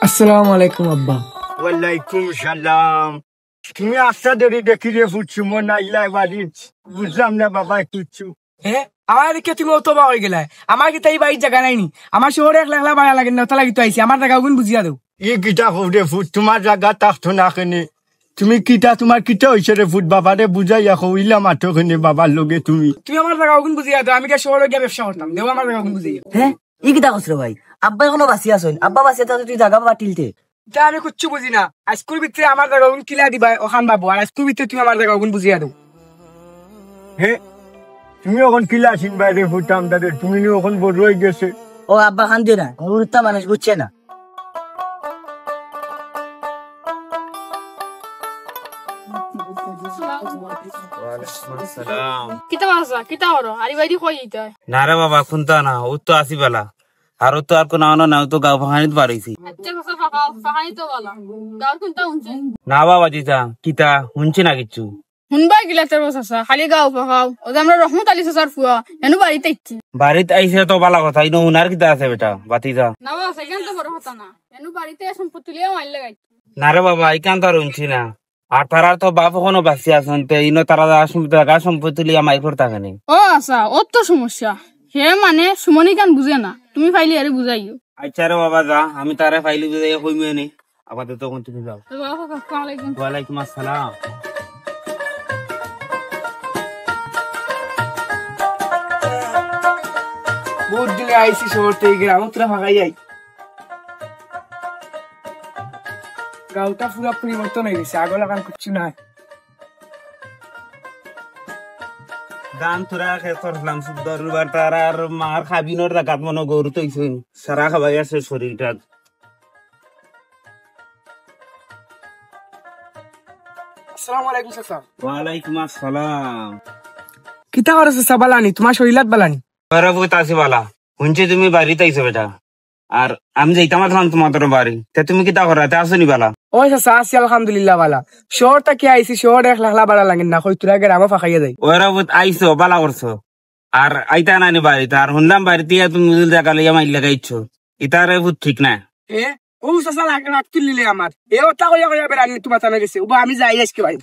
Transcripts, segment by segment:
আসসালামু আলাইকুম আব্বা। ওয়ালাইকুম সালাম। তুমি আস্তা ধরে দেখি রে ফুটছু মন আইলাই বাড়ি বুঝলাম না বাবা কিচ্ছু। হ্যাঁ আমার দিকে তুমি অত বা হয়ে গেলে আমার কি তাই বাড়ির জায়গা নাইনি আমার শহরে এক লাখ ভাড়া লাগে না লাগি তো আইসি আমার জায়গা ওগুন বুঝিয়া দেও। ই কিতা হোক রে ফুট তোমার জায়গা থাকতো না কেনে তুমি কিতা তোমার কিতা হয়েছে রে ফুট বাবারে বুঝাইয়া কইলা মাঠো কেনে বাবার লগে তুমি আমার জায়গা ওগুন বুঝিয়া দেও আমি কে শহরে গিয়ে ব্যবসা করতাম দেও আমার জায়গা ওগুন বুঝিয়া। হ্যাঁ ই কিতা কইছ রে ভাই আব্বা এখনো বাঁচি আছেন আব্বা বাঁচি আছে তুই জায়গা বাতিলতে তা আমি কিচ্ছু বুঝি না স্কুল ভিতরে আমার জায়গা ওগুন কিলা দিবা ওখান বাবু আর স্কুল ভিতরে তুমি আমার জায়গা ওগুন বুঝিয়া দেও। হ্যাঁ তুমি এখন কিলা আসিন বাইরে ফুটাম তাদের তুমি এখন বড় হয়ে গেছে। ও আব্বা খান দিও না উত্তা মানুষ বুঝছে না। না রে বাবা কোনটা না ও তো আসি বেলা আর ও তো আর কোন না তো গাঁও ভাঙানিত পারিছি না বাবা দিতা কিতা শুনছি না কিচ্ছু শুনবাই গিলা তোর চাচা খালি গাও পাকাও ও যে আমরা রহমত আলী চাচার ফুয়া এনু বাড়িতে ইচ্ছি বাড়িতে আইসে তো বালা কথা ইনো উনার কিতা আছে বেটা বাতিজা না বাবা সেখান তো বড় কথা না এনু বাড়িতে সম্পত্তি লিয়ে মাইল লাগাই না রে বাবা ইকান তো আর শুনছি না আর তারা তো বাপ এখনো বাঁচি আছেন ইনো তারা সম্পত্তি লিয়া মাই করতে থাকেনি। ও আচ্ছা ওর তো সমস্যা হে মানে সুমনি কান বুঝে না তুমি ফাইলি আরে বুঝাইও। আচ্ছা রে বাবা যা আমি তারে ফাইলি বুঝাইয়া কইমে নি আপাতত তখন তুমি যাও। ওয়ালাইকুম আসসালাম। বহুত দিনে আইসি শহর থেকে গ্রাম তোরা ভাগাই যাই গাঁওটা পুরা পরিবর্তন হয়ে গেছে আগল আগান কিচ্ছু নাই। দান তোরা করলাম দরবার তার আর মার খাবিনোর জাগাত মনে গরু তৈছেন সারা খাবাই আছে শরীরটা। আসসালামু আলাইকুম চাচা। ওয়ালাইকুম আসসালাম। কিতা করছ চাচা বালানি তোমার শরীরাত বালানি? বরাবর আছি বালা শুনছি তুমি বাড়িতে আইছো বেটা আর আমি যাইতাম আসলাম তোমাদের বাড়ি তা তুমি কিতা করাতে আসনি বালা? ওই চাচা আছি আলহামদুলিল্লাহ বালা শহর থেকে আইসি শহর এক লাখ ভাড়া লাগে না কই তোরা গ্রামে ফাঁকাইয়া যাই। ওরাবত আইসো বালা করছো আর আইতা নানি বাড়িতে আর শুনলাম বাড়িতে তুমি জায়গা লইয়া মাইল লাগাইছো ইতারে ঠিক না। এ ও চাচা রাগ তুলিলে আমার এ ওটা কইয়া কইয়া বেড়ানি তোমার টানা গেছে ও আমি যাই আজকে ভাই।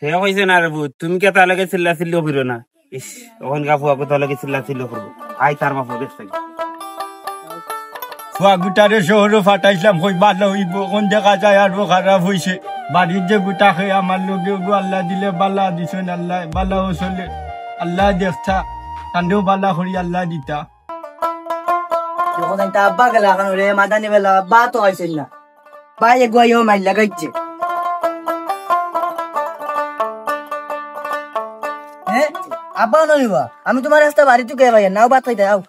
সে কইছে না রে তুমি কে তার লগে চিল্লা চিল্লি করো না ইস ওখান গা ফুয়া তার লগে চিল্লা চিল্লি করবো আই তার বাপ দেখছে ফুয়া গুটারে শহরে ফাটাইছিলাম কই ভালো হইব কোন দেখা যায় আর খারাপ হইছে বাড়ির যে গুটা খেয়ে আমার লোকে আল্লাহ দিলে বালা দিছেন আল্লাহ বালা চলে আল্লাহ দেখতা কান্দেও বালা করি আল্লাহ দিতা। যখন একটা আব্বা গেলা এখন রে মাদানি বেলা বা তো আইছেন না ভাই এগুয়াইও মাইল লাগাইছে। হ্যাঁ আব্বা নইবা আমি তোমার রাস্তা বাড়িতে কে ভাই নাও বাত খাইতে আও।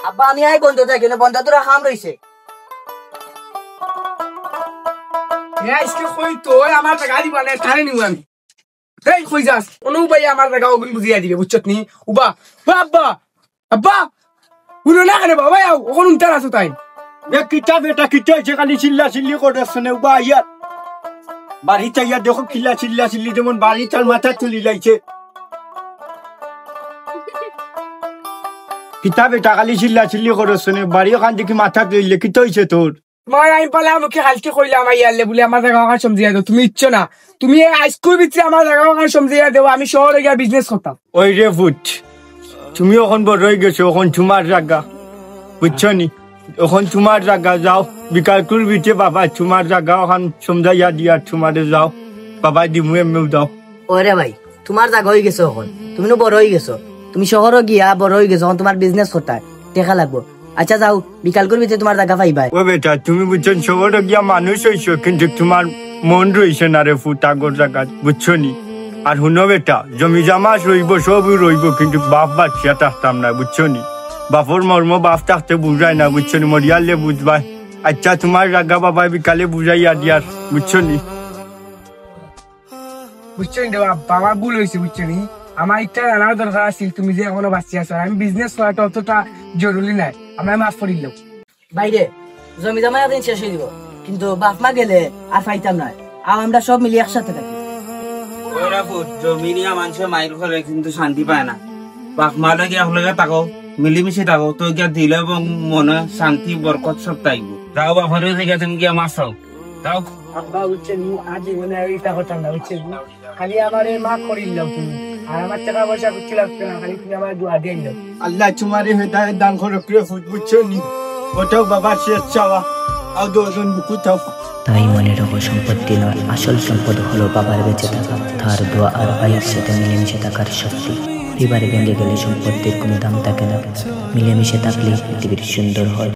আব্বা আমি আই বন্ধ থাকি না বন্ধ তোরা খাম রইছে আজকে কই তো আমার টাকা দিবা না তারে নিব আমি এই কই যাস অনু ভাই আমার টাকা ওগুন বুঝিয়া দিবে বুঝছত নি উবা বাবা আব্বা উনো না করে বাবা আও ওগুন উনতার আছো তাই এ কিতা বেটা কিতা হয়েছে খালি চিল্লা চিল্লি করতেছ না বা ইয়ার বাড়িতে ইয়া দেখো খিল্লা চিল্লা চিল্লি যেমন বাড়ি তার মাথা তুলি লাইছে কিতা বেটা খালি চিল্লা চিল্লি করতেছ না বাড়ি ওখান থেকে মাথা তুলিলে কিতা হয়েছে তোর? মই আমি পালে আমাকে কালকে কইলাম আইয়ালে বলে আমার জায়গা ওখানে সমঝিয়া দাও তুমি ইচ্ছো না তুমি স্কুল ভিতরে আমার জায়গা ওখানে সমঝিয়া দেবো আমি শহরে গিয়ে বিজনেস করতাম। ওই রে ফুট তুমি এখন বড় হয়ে গেছো এখন তোমার জায়গা বুঝছো নি এখন তোমার জায়গা যাও বিকালকুর ভিতরে বাবা তোমার জায়গা ওখান সমঝাইয়া দিয়া তোমারে যাও বাবা দিমু এমনিও দাও। ওরে ভাই তোমার জায়গা হয়ে গেছো এখন তুমি বড় হয়ে গেছো তুমি শহরে গিয়া বড় হয়ে গেছো তোমার বিজনেস করতে দেখা লাগবো। আচ্ছা যাও বিকাল করবি তোমার জায়গা পাইবা। ও বেটা তুমি বুঝছেন শহরে গিয়া মানুষ হইছো কিন্তু তোমার মন রইছে না রে ফুট আগর জায়গা বুঝছো নি আর শুনো বেটা জমি জামা রইব সবই রইব কিন্তু বাপ বাচ্চা থাকতাম না বুঝছো নি বাপর মর্ম বাপ থাকতে বুঝায় না বুঝছো নি মরিয়ালে বুঝবাই। আচ্ছা তোমার জায়গা বাবা বিকালে বুঝাইয়া দিয়ার বুঝছো নি বুঝছো নি আমার ভুল হয়েছে বুঝছো নি আমার একটা জানার দরকার আছে তুমি যে এখনো বাঁচিয়ে আছো আমি বিজনেস করাটা অতটা জরুরি নাই আমরা মাফ করিল বাইরে জমি জমা একদিন শেষ হয়ে দিব কিন্তু বাপ মা গেলে আর পাইতাম না। আর আমরা সব মিলে একসাথে থাকি। ওরা ফুট জমি নিয়ে মানুষের মাইর করে কিন্তু শান্তি পায় না। বাপ মা লাগে একলগে থাকো, মিলিমিশে থাকো, তো গিয়া দিলে এবং মনে শান্তি বরকত সব তাইব। যাও বাপরে থেকে তুমি গিয়া মাছ খাও, যাও। আব্বা বুঝছেন আজীবনে আর এটা করতাম না বুঝছেন, খালি আমার মা করিল তুমি, আর আমার টাকা পয়সা কিছু লাগতো না, খালি তুমি আমার দোয়া দিয়ে দাও। আল্লাহ তোমার হেদায়ত দান করো করে ফুট বুঝছো নি, ওটাও বাবার শেষ চাওয়া। আর দুজন বুকু থাও। তাই মনে রাখো, সম্পত্তি নয়, আসল সম্পদ হলো বাবার বেঁচে থাকা, তার দোয়া আর ভাইয়ের সাথে মিলেমিশে থাকার শক্তি। পরিবারে ভেঙে গেলে সম্পত্তির কোনো দাম থাকে না, মিলেমিশে থাকলে পৃথিবীর সুন্দর হয়।